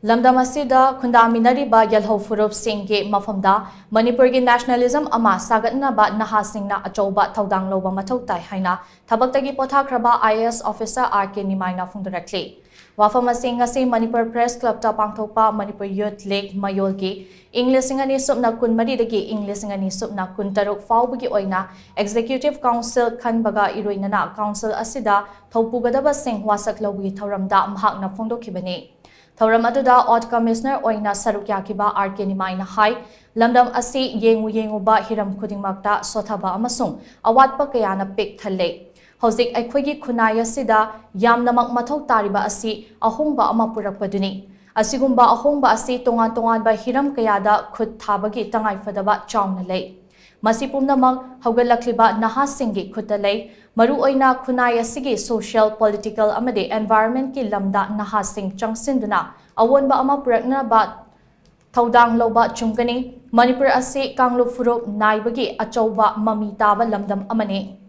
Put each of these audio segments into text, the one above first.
Lamdam asida khundaminariba yalho furup singge mafamda Manipur gi nationalism ama shagatnaba naha shingna achouba thoudang louba mathou tai haina thabak tagi pothakhraba IAS Officer RK Nimai na phongdorakli. Wafam asing ngasi Manipur Press Club ta pangthokpa Manipur Youth League mayol gi English ngani subna kun mari dagi English ngani subna kun taruk fawbagi oina Executive Council khanbaga iroinana council asida thaupugadaba sing wasak lobgi thoramda mahakna phongdokhibani. Thoram aduda Odd Commissioner oina sarukyakiba RK Nimai na hai lamdam asi yenguba hiram khudingmakta sothaba amasung awatpa kayana pik thalle. Hauzik aikhoigi khunai asida yamnamak mathau tariba asi ahongba ama purakpaduni. Asigumba ahongba asi tongan ba hiram kayada khud thabagi tangai fadaba chauna lei. Masi pumnamak haugalakliba naha singgi khutta lei. Maru oina khunai asigi social, political amade environment ki lamda naha sing changsinduna awonba ama purakna ba thoudang louba chungkani Manipur ase kanglu furup naibagi achouba mami taba lamdam amane.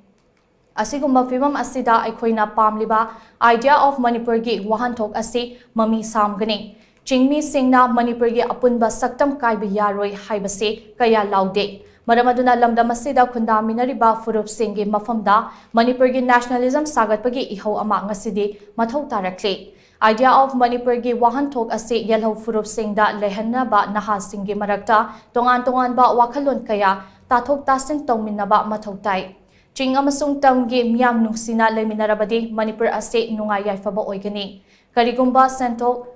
Asigumba fibam asida aikhoina pamliba idea of Manipur gi wahanthok ase mami samgani. Chingmi singna Manipur gi apunba saktam kaiba yaroi haibase kaya laude. Maramaduna lamdam asida khundaminariba furup singgi mafamda Manipur gi nationalism sagatpagi iho ama ngasidi mathou tarakli. Idea of Manipur gi wahanthok ase yalho furup singda lehanaba naha singgi marakta tongan ba wakhalon kaya tathok tasin tongminaba mathou tai. Ching amasung tamgi miyam nungsina leminarabadi Manipur ase nungai yaifaba oigani. Karigumba sentok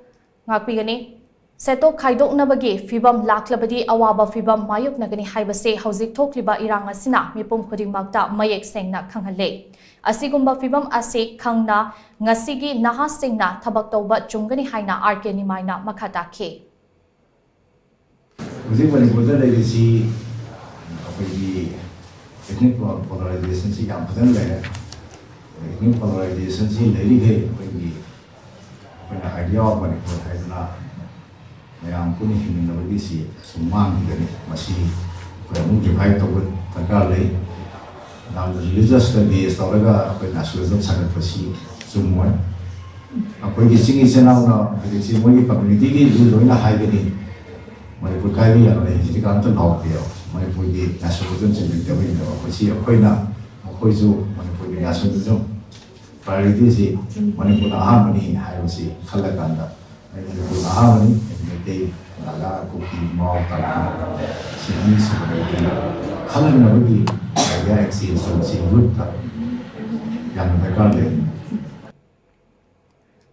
ngakpigani Seto khaidok nabagi fibam laklabadi awaba fibam mayuk nagani haibase hauzik thokliba irang asina mipum khudingmakta mayek sengna khanghalle. Asigumba fibam ase khangna ngasigi naha singna thabak tauba chungani haina RK Nimai na makhata khe. Hauzik Manipurda legacy akoigi ethnic polarization si yam phadan le. Ethnic polarization si lelige akoigi idea of Manipur haina Mayam puni himinabagi si sumang gani masih kurang divide tawut tagalai dalam religious studies tawaga apa nasionalisme sangat pasti semua apa yang singi senau na jadi semua ini community ini dulu ina high gani Manipur kaya yang lain jadi kan tu naik dia Manipur di nasionalisme jadi dia ini apa sih apa ina apa itu Manipur di nasionalisme priority si Manipur aham ni high sih kalau kanda Manipur aham ni Naga kopi mau kalau sini sebenarnya kalau nak pergi saya eksis singgut yang mereka le.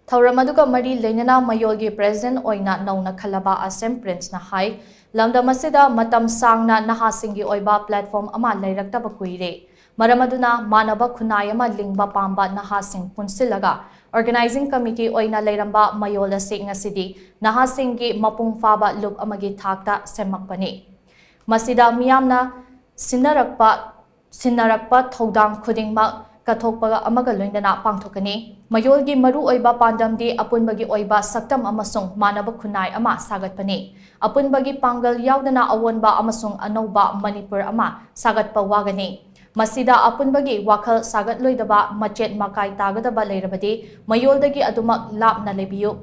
Thauramadu mari lenana mayolgi president oina nauna khalaba asem prince na hai lamdamasida matam sangna naha singi oiba platform ama lairakta bakuire. Maramaduna manaba khunayama lingba pamba naha sing punsilaga Organizing Committee oina leiramba mayola sing ngasidi naha singgi mapung faba loop amagi thakta semakpani. Masida miyamna sinarakpa thoudang khudingma kathokpaga amaga loindana pangthokani. Mayolgi maru oiba pandamdi apunbagi oiba saktam amasung manaba khunai ama sagatpani. Apunbagi pangal yaudana awonba amasung anouba Manipur ama sagatpa wagani. Masida apunbagi wakhal sagat loidaba machet makai tagadaba leirabadi mayoldagi adumak lapna lebiyu.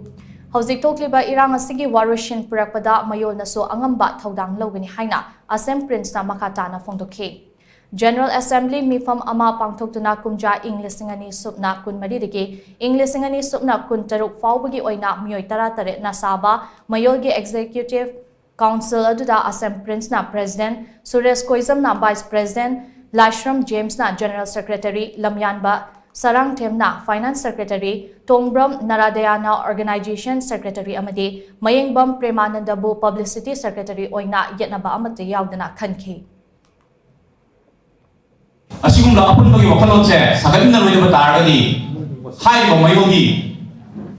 Hauzik thokliba irang asigi warushin purakpada mayol naso angamba thoudang logani haina asem prince na makatana phongdokhe. General Assembly mifam ama pangthoktuna kumja English ngani subna kun maridagi English ngani subna kun taruk fawbagi oina miyoi taratare na saba mayolgi Executive Council aduda asem prince na president Suresh Koizam na vice president Lashram James na General Secretary Lamyanba Sarang Them na Finance Secretary Tongbram Naradayana Organization Secretary amadi Mayengbam Premanandabu Publicity Secretary oina yetnaba amate yaudana khankhi. Asigumla apunbagi wakhalonse sagadna loidaba taragadi haiba mayogi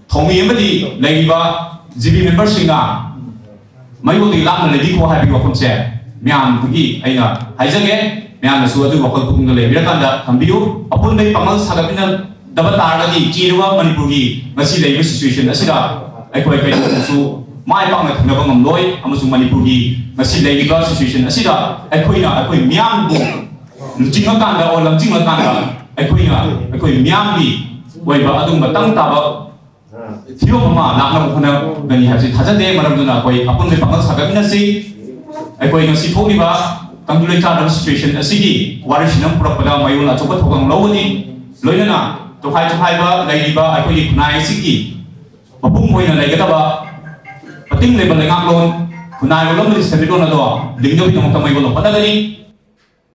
thomi amadi leiba GB member singa mayogi lakna ledi ko haibi wakhonse myam bugi aina haijage Mian suatu wakil pun le biar tanda ambil apun dari pangal sahaja bina dapat tarik lagi kira Manipur gi masih lagi situation asida aku musuh mai pangal tengah bangam loi amasuk Manipur gi masih lagi situation asida aku mian bu jingga tanda aku mian gi wajib adung batang tabak Theo Mama, Nakana, when you have the Tazade, Maramuna, upon the Pangal Sagamnasi, I go in see Toliva, Kangulita situation, a city, Warishinam Propada, Mayula, Chokotan Lowani, Loyana, to Haiba, Ladiba, I put it Kunai Siki, Babum Wina Lagataba, Patim Label Langaklon, Kunai Lomri Semidonado, Lingo Mamayolo Padani,